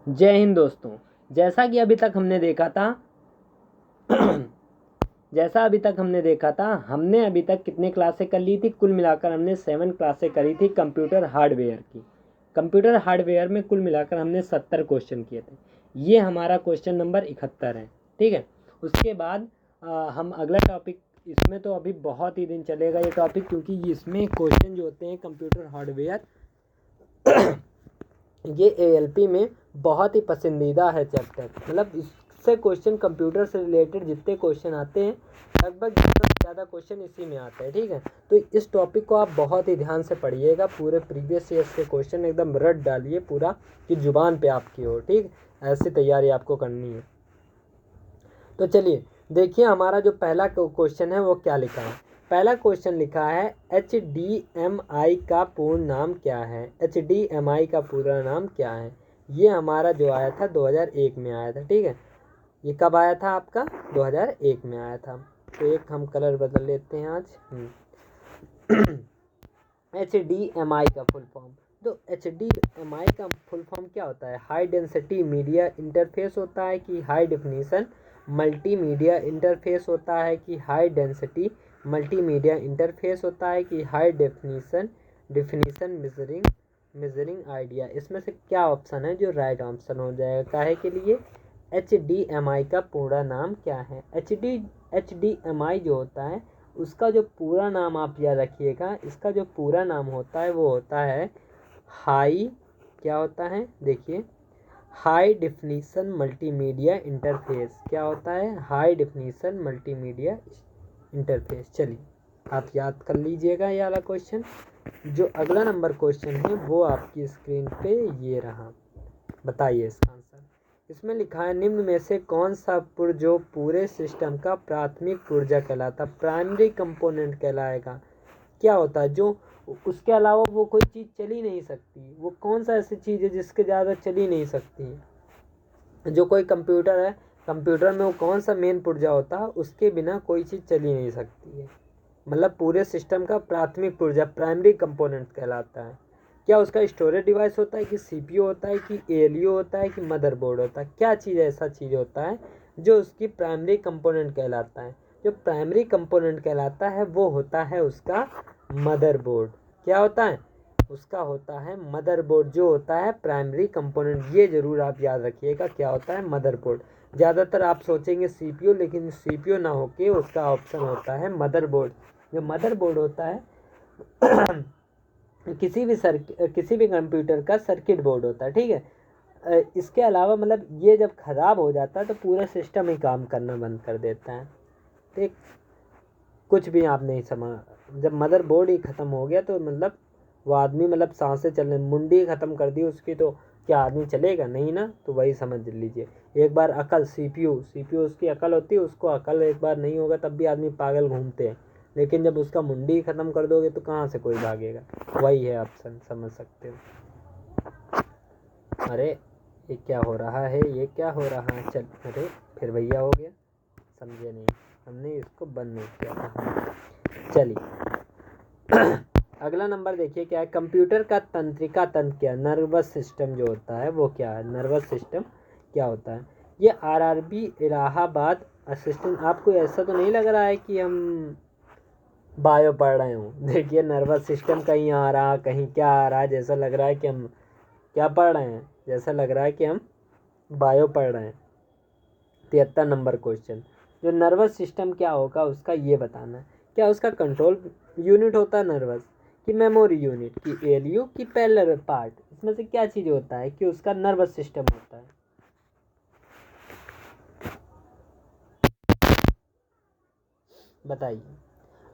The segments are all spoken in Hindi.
जय हिंद दोस्तों। जैसा कि अभी तक हमने देखा था हमने अभी तक कितने क्लासें कर ली थी? कुल मिलाकर हमने 7 क्लासें करी थी कंप्यूटर हार्डवेयर की। कंप्यूटर हार्डवेयर में कुल मिलाकर हमने 70 क्वेश्चन किए थे। ये हमारा क्वेश्चन नंबर 71 है, ठीक है। उसके बाद हम अगला टॉपिक, इसमें तो अभी बहुत ही दिन चलेगा ये टॉपिक, क्योंकि इसमें क्वेश्चन जो होते हैं कंप्यूटर हार्डवेयर ये ALP में बहुत ही पसंदीदा है चैप्टर। मतलब इससे क्वेश्चन, कंप्यूटर से रिलेटेड जितने क्वेश्चन आते हैं लगभग ज़्यादा क्वेश्चन इसी में आते हैं, ठीक है। तो इस टॉपिक को आप बहुत ही ध्यान से पढ़िएगा। पूरे प्रीवियस ईयर्स के क्वेश्चन एकदम रट डालिए पूरा, कि जुबान पे आपकी हो, ठीक। ऐसी तैयारी आपको करनी है। तो चलिए देखिए, हमारा जो पहला क्वेश्चन है वो क्या लिखा है। पहला क्वेश्चन लिखा है HDMI का पूर्ण नाम क्या है? HDMI का पूरा नाम क्या है? ये हमारा जो आया था 2001 में आया था, ठीक है। ये कब आया था आपका? 2001 में आया था। तो एक हम कलर बदल लेते हैं आज। HDMI का फुल फॉर्म, तो HDMI का फुल फॉर्म क्या होता है? हाई डेंसिटी मीडिया इंटरफेस होता है कि हाई डेफिनेशन मल्टीमीडिया इंटरफेस होता है कि हाई डेंसिटी मल्टीमीडिया इंटरफेस होता है कि हाई डेफिनेशन मेजरिंग आइडिया? इसमें से क्या ऑप्शन है जो राइट ऑप्शन हो जाएगा? काहे के लिए? HDMI का पूरा नाम क्या है? HDMI जो होता है उसका जो पूरा नाम आप याद रखिएगा। इसका जो पूरा नाम होता है वो होता है हाई, क्या होता है देखिए, हाई डेफिनेशन मल्टीमीडिया इंटरफेस। क्या होता है? High definition multimedia interface. चलिए आप याद कर लीजिएगा ये वाला क्वेश्चन। जो अगला नंबर क्वेश्चन है वो आपकी स्क्रीन पे ये रहा। बताइए इसका आंसर। इसमें लिखा है निम्न में से कौन सा पुर्जो पूरे सिस्टम का प्राथमिक पुर्जा कहलाता? प्राइमरी कंपोनेंट कहलाएगा। क्या होता है? जो उसके अलावा वो कोई चीज़ चल ही नहीं सकती। वो कौन सा ऐसी चीज़ है जिसके ज़्यादा चल ही नहीं सकती? जो कोई कंप्यूटर है, कंप्यूटर में वो कौन सा मेन पुर्जा होता है, उसके बिना कोई चीज़ चल ही नहीं सकती है। मतलब पूरे सिस्टम का प्राथमिक पुर्जा प्राइमरी कंपोनेंट कहलाता है। क्या उसका स्टोरेज डिवाइस होता है कि CPU होता है कि ALU होता है कि मदरबोर्ड होता है? क्या चीज़ ऐसा चीज़ होता है जो उसकी प्राइमरी कंपोनेंट कहलाता है? जो प्राइमरी कंपोनेंट कहलाता है वो होता है उसका मदरबोर्ड। क्या होता है? उसका होता है मदरबोर्ड, जो होता है प्राइमरी कंपोनेंट। ये ज़रूर आप याद रखिएगा, क्या होता है? मदरबोर्ड। ज़्यादातर आप सोचेंगे CPU, लेकिन CPU ना होके उसका ऑप्शन होता है मदरबोर्ड। जो मदरबोर्ड होता है किसी भी कंप्यूटर का सर्किट बोर्ड होता है, ठीक है। इसके अलावा मतलब ये जब ख़राब हो जाता है तो पूरा सिस्टम ही काम करना बंद कर देता है, ठीक। कुछ भी आप नहीं समझ, जब मदरबोर्ड ही ख़त्म हो गया तो मतलब वो आदमी, मतलब सांसें चलने, मुंडी ख़त्म कर दी उसकी, तो क्या आदमी चलेगा? नहीं ना। तो वही समझ लीजिए। एक बार अकल, CPU उसकी अकल होती है, उसको अकल एक बार नहीं होगा तब भी आदमी पागल घूमते हैं। लेकिन जब उसका मुंडी ख़त्म कर दोगे तो कहाँ से कोई भागेगा? वही है ऑप्शन, समझ सकते हो। अरे ये क्या हो रहा है? ये क्या हो रहा है? चल, अरे फिर भैया हो गया, समझे नहीं, हमने इसको बंद नहीं किया था। चलिए अगला नंबर देखिए क्या है। कंप्यूटर का तंत्रिका तंत्र क्या? नर्वस सिस्टम जो होता है वो क्या है? नर्वस सिस्टम क्या होता है? ये RRB इलाहाबाद असिस्टेंट। आपको ऐसा तो नहीं लग रहा है कि हम बायो पढ़ रहे हूँ? देखिए नर्वस सिस्टम कहीं आ रहा, कहीं क्या आ रहा है, जैसा लग रहा है कि हम क्या पढ़ रहे हैं, जैसा लग रहा है कि हम बायो पढ़ रहे हैं। 73 नंबर क्वेश्चन, जो नर्वस सिस्टम क्या होगा उसका ये बताना है। क्या उसका कंट्रोल यूनिट होता है नर्वस, कि मेमोरी यूनिट, कि ALU, की पैरेलल पार्ट? इसमें से क्या चीज़ होता है कि उसका नर्वस सिस्टम होता है? बताइए।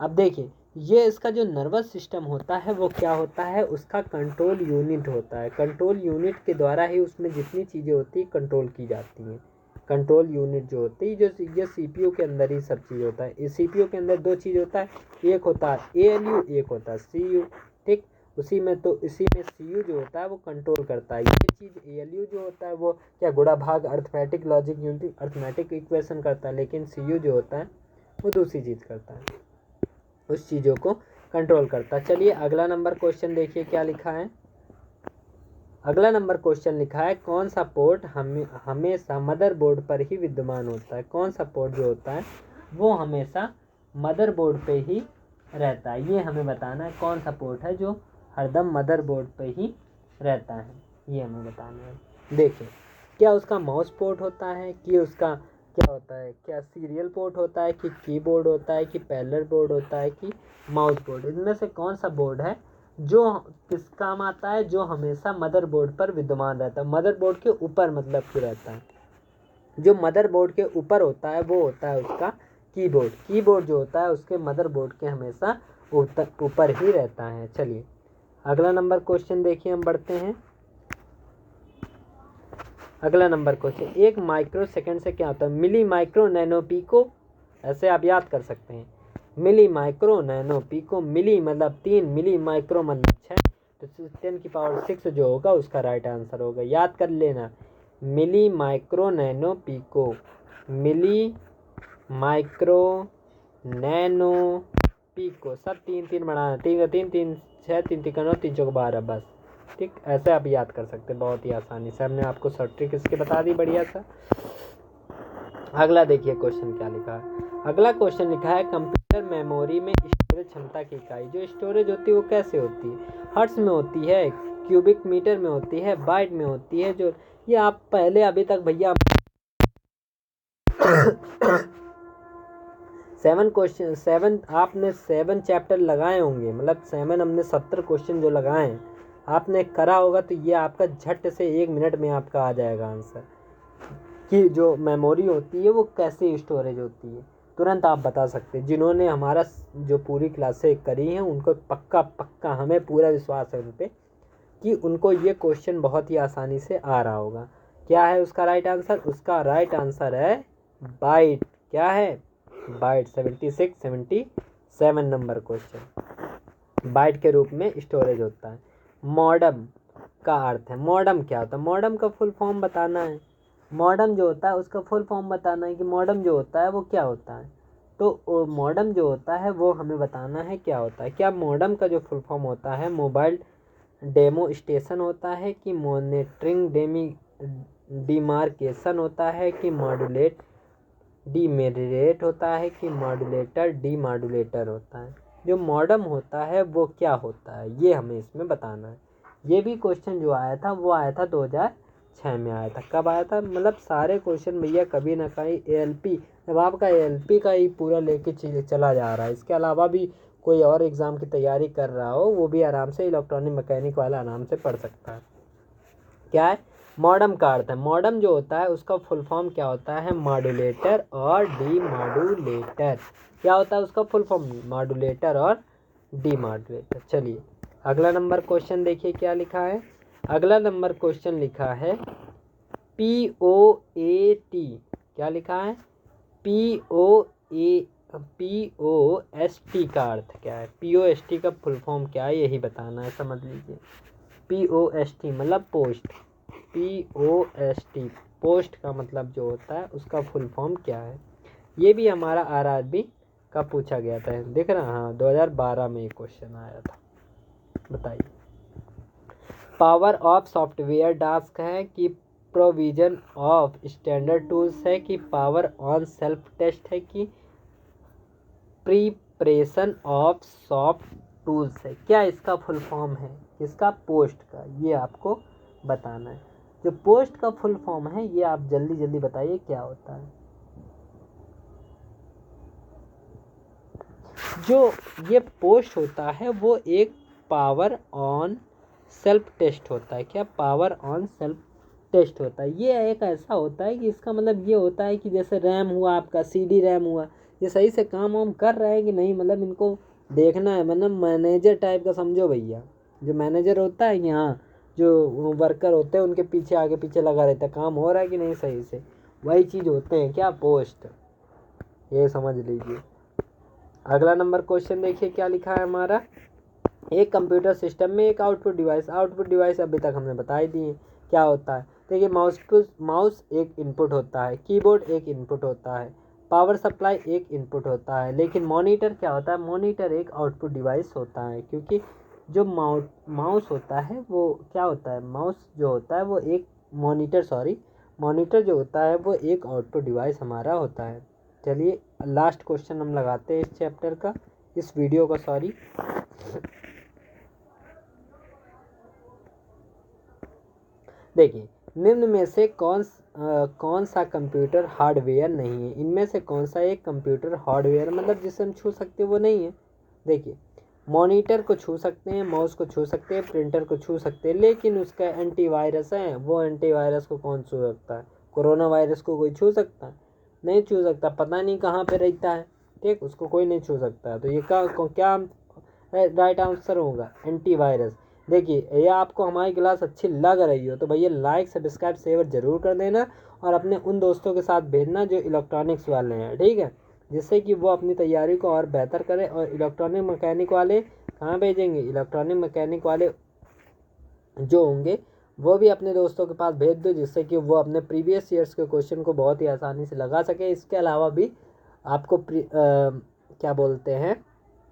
अब देखिए, ये इसका जो नर्वस सिस्टम होता है वो क्या होता है? उसका कंट्रोल यूनिट होता है। कंट्रोल यूनिट के द्वारा ही उसमें जितनी चीज़ें होती हैं कंट्रोल की जाती हैं। कंट्रोल यूनिट जो होती है, जो ये CPU के अंदर ही सब चीज़ होता है। इस CPU के अंदर दो चीज़ होता है, एक होता है ALU, एक होता है CU, ठीक। इसी में CU जो होता है वो कंट्रोल करता है। ये चीज़ ALU जो होता है वो क्या, गुणा भाग arithmetic logic unit arithmetic equation करता है, लेकिन CU जो होता है वो दूसरी चीज़ करता है, उस चीज़ों को कंट्रोल करता है। चलिए अगला नंबर क्वेश्चन देखिए क्या लिखा है। अगला नंबर क्वेश्चन लिखा है कौन सा पोर्ट हमेशा मदरबोर्ड पर ही विद्यमान होता है। कौन सा पोर्ट जो होता है वो हमेशा मदरबोर्ड पे ही रहता है, ये हमें बताना है। कौन सा पोर्ट है जो हरदम मदरबोर्ड पे ही रहता है, ये हमें बताना है। देखिए, क्या उसका माउस पोर्ट होता है, कि उसका क्या होता है, क्या सीरियल पोर्ट होता है, कि कीबोर्ड होता है, कि पैरेलल बोर्ड होता है, कि माउस बोर्ड। इनमें से कौन सा बोर्ड है जो किस काम आता है, जो हमेशा मदरबोर्ड पर विद्यमान रहता है। मदरबोर्ड के ऊपर मतलब कि रहता है, जो मदरबोर्ड के ऊपर होता है वो होता है उसका कीबोर्ड। कीबोर्ड जो होता है उसके मदरबोर्ड के हमेशा ऊपर ही रहता है। चलिए अगला नंबर क्वेश्चन देखिए, हम बढ़ते हैं। अगला नंबर क्वेश्चन, एक माइक्रो सेकंड से क्या होता है। मिली माइक्रो नैनो पीको, ऐसे आप याद कर सकते हैं। मिली माइक्रो नैनो पीको, मिली मतलब 3, मिली माइक्रो मतलब 6, तो 10⁻6 जो होगा उसका राइट आंसर होगा। याद कर लेना, milli micro nano pico, milli micro nano pico, सब 3 बढ़ाना, 3 का 3, 3 6, 3 3 9, 3 4 12 बस। ठीक, ऐसे आप याद कर सकते हैं बहुत ही आसानी से। हमने आपको शॉर्ट ट्रिक इसकी बता दी बढ़िया सा। अगला देखिए क्वेश्चन क्या लिखा है। अगला क्वेश्चन लिखा है कंप्यूटर मेमोरी में स्टोरेज क्षमता की इकाई। जो स्टोरेज होती है वो कैसे होती है, हर्ट्ज में होती है, क्यूबिक मीटर में होती है, बाइट में होती है। जो ये आप पहले अभी तक भैया 7 आपने 7 चैप्टर लगाए होंगे, मतलब 7 हमने 70 क्वेश्चन जो लगाए हैं आपने करा होगा, तो ये आपका झट से 1 मिनट में आपका आ जाएगा आंसर, कि जो मेमोरी होती है वो कैसे स्टोरेज होती है, तुरंत आप बता सकते हैं। जिन्होंने हमारा जो पूरी क्लासें करी हैं उनको पक्का हमें पूरा विश्वास है उन पर कि उनको ये क्वेश्चन बहुत ही आसानी से आ रहा होगा। क्या है उसका राइट आंसर, उसका राइट आंसर है बाइट। क्या है, बाइट। 76 77 नंबर क्वेश्चन, बाइट के रूप में स्टोरेज होता है। मॉडम का अर्थ है, मॉडम क्या होता है, मॉडम का फुल फॉर्म बताना है। मॉडम जो होता है उसका फुल फॉर्म बताना है कि मॉडम जो होता है वो क्या होता है। तो मॉडम जो होता है वो हमें बताना है क्या होता है। क्या मॉडम का जो फुल फॉर्म होता है मोबाइल डेमो स्टेशन होता है, कि मॉनिटरिंग डिमार्केशन होता है, कि मॉड्यूलेट डीमेरिएट होता है, कि मॉड्यूलेटर डीमॉड्यूलेटर होता है। जो मॉडम होता है वो क्या होता है ये हमें इसमें बताना है। ये भी क्वेश्चन जो आया था वो आया था 2006 में आया था। कब आया था, मतलब सारे क्वेश्चन भैया कभी ना कहीं ALP, जब आपका ALP का ही पूरा लेके चला जा रहा है। इसके अलावा भी कोई और एग्ज़ाम की तैयारी कर रहा हो वो भी आराम से इलेक्ट्रॉनिक मैकेनिक वाला आराम से पढ़ सकता है। क्या है, मॉडम का अर्थ है, मॉडम जो होता है उसका फुल फॉर्म क्या होता है, मॉड्यूलेटर और डीमॉड्यूलेटर। क्या होता है उसका फुल फॉर्म, मॉड्यूलेटर और डीमॉड्यूलेटर। चलिए अगला नंबर क्वेश्चन देखिए क्या लिखा है। अगला नंबर क्वेश्चन लिखा है POAT। क्या लिखा है, POST का अर्थ क्या है, POST का फुल फॉर्म क्या है यही बताना है, समझ लीजिए। POST मतलब पोस्ट, POST पोस्ट का मतलब जो होता है उसका फुल फॉर्म क्या है। ये भी हमारा RRB का पूछा गया था, दिख रहा, हाँ 2012 में ये क्वेश्चन आया था। बताइए, पावर ऑफ सॉफ्टवेयर टास्क है, कि प्रोविजन ऑफ स्टैंडर्ड टूल्स है, कि पावर ऑन सेल्फ टेस्ट है, कि प्रिपरेशन ऑफ सॉफ्ट टूल्स है। क्या इसका फुल फॉर्म है, इसका पोस्ट का, ये आपको बताना है। जो पोस्ट का फुल फॉर्म है ये आप जल्दी जल्दी बताइए क्या होता है। जो ये पोस्ट होता है वो एक पावर ऑन सेल्फ टेस्ट होता है। क्या, पावर ऑन सेल्फ टेस्ट होता है। ये एक ऐसा होता है कि इसका मतलब ये होता है कि जैसे रैम हुआ आपका, CD रैम हुआ, ये सही से काम वाम कर रहा है कि नहीं, मतलब इनको देखना है। मतलब मैनेजर टाइप का समझो भैया, जो मैनेजर होता है यहाँ, जो वर्कर होते हैं उनके पीछे आगे पीछे लगा रहता है, काम हो रहा है कि नहीं सही से, वही चीज़ होते हैं क्या, पोस्ट, ये समझ लीजिए। अगला नंबर क्वेश्चन देखिए क्या लिखा है हमारा। एक कंप्यूटर सिस्टम में एक आउटपुट डिवाइस अभी तक हमने बता ही दिए क्या होता है। देखिए, माउस एक इनपुट होता है, कीबोर्ड एक इनपुट होता है, पावर सप्लाई एक इनपुट होता है, लेकिन मॉनिटर क्या होता है, मॉनिटर एक आउटपुट डिवाइस होता है। क्योंकि जो माउस होता है वो क्या होता है, माउस जो होता है वो एक मॉनिटर जो होता है वो एक आउटपुट डिवाइस हमारा होता है। चलिए लास्ट क्वेश्चन हम लगाते हैं इस चैप्टर का, इस वीडियो का, सॉरी। देखिए, निम्न में से कौन सा कंप्यूटर हार्डवेयर नहीं है। इनमें से कौन सा एक कंप्यूटर हार्डवेयर मतलब जिसे हम छू सकते वो नहीं है। देखिए, मॉनिटर को छू सकते हैं, माउस को छू सकते हैं, प्रिंटर को छू सकते हैं, लेकिन उसका एंटीवायरस है, वो एंटीवायरस को कौन छू सकता है। कोरोना वायरस को कोई छू सकता है? नहीं छू सकता, पता नहीं कहाँ पे रहता है, ठीक, उसको कोई नहीं छू सकता है। तो ये क्या राइट आंसर होगा, एंटीवायरस। देखिए, ये आपको हमारी क्लास अच्छी लग रही हो तो भैया लाइक सब्सक्राइब शेयर जरूर कर देना, और अपने उन दोस्तों के साथ भेजना जो इलेक्ट्रॉनिक्स वाले हैं, ठीक है, जिससे कि वो अपनी तैयारी को और बेहतर करें। और इलेक्ट्रॉनिक मैकेनिक वाले कहाँ भेजेंगे, इलेक्ट्रॉनिक मैकेनिक वाले जो होंगे वो भी अपने दोस्तों के पास भेज दो, जिससे कि वो अपने प्रीवियस ईयर्स के क्वेश्चन को बहुत ही आसानी से लगा सके। इसके अलावा भी आपको क्या बोलते हैं,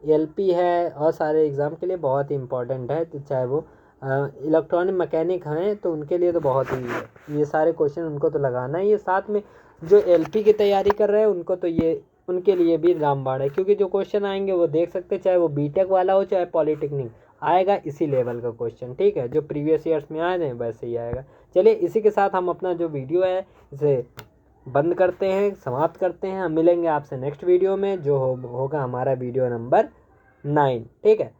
एलपी है और सारे एग्ज़ाम के लिए बहुत ही इम्पोर्टेंट है। तो चाहे वो इलेक्ट्रॉनिक मैकेनिक हैं तो उनके लिए तो बहुत ही ये सारे क्वेश्चन उनको तो लगाना ही है। साथ में जो एलपी की तैयारी कर रहे हैं उनको तो ये उनके लिए भी रामबाण है, क्योंकि जो क्वेश्चन आएंगे वो देख सकते हैं, चाहे वो बीटेक वाला हो चाहे पॉलीटेक्निक, आएगा इसी लेवल का क्वेश्चन, ठीक है, जो प्रीवियस ईयर्स में आए थे वैसे ही आएगा। चलिए इसी के साथ हम अपना जो वीडियो है इसे बंद करते हैं, समाप्त करते हैं। हम मिलेंगे आपसे नेक्स्ट वीडियो में जो होगा हमारा वीडियो नंबर 9, ठीक है,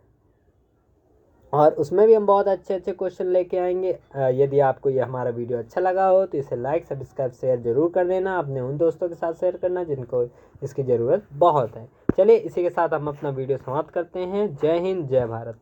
और उसमें भी हम बहुत अच्छे अच्छे क्वेश्चन लेके आएंगे। यदि आपको ये हमारा वीडियो अच्छा लगा हो तो इसे लाइक सब्सक्राइब शेयर जरूर कर देना, अपने उन दोस्तों के साथ शेयर करना जिनको इसकी ज़रूरत बहुत है। चलिए इसी के साथ हम अपना वीडियो समाप्त करते हैं। जय हिंद, जय भारत।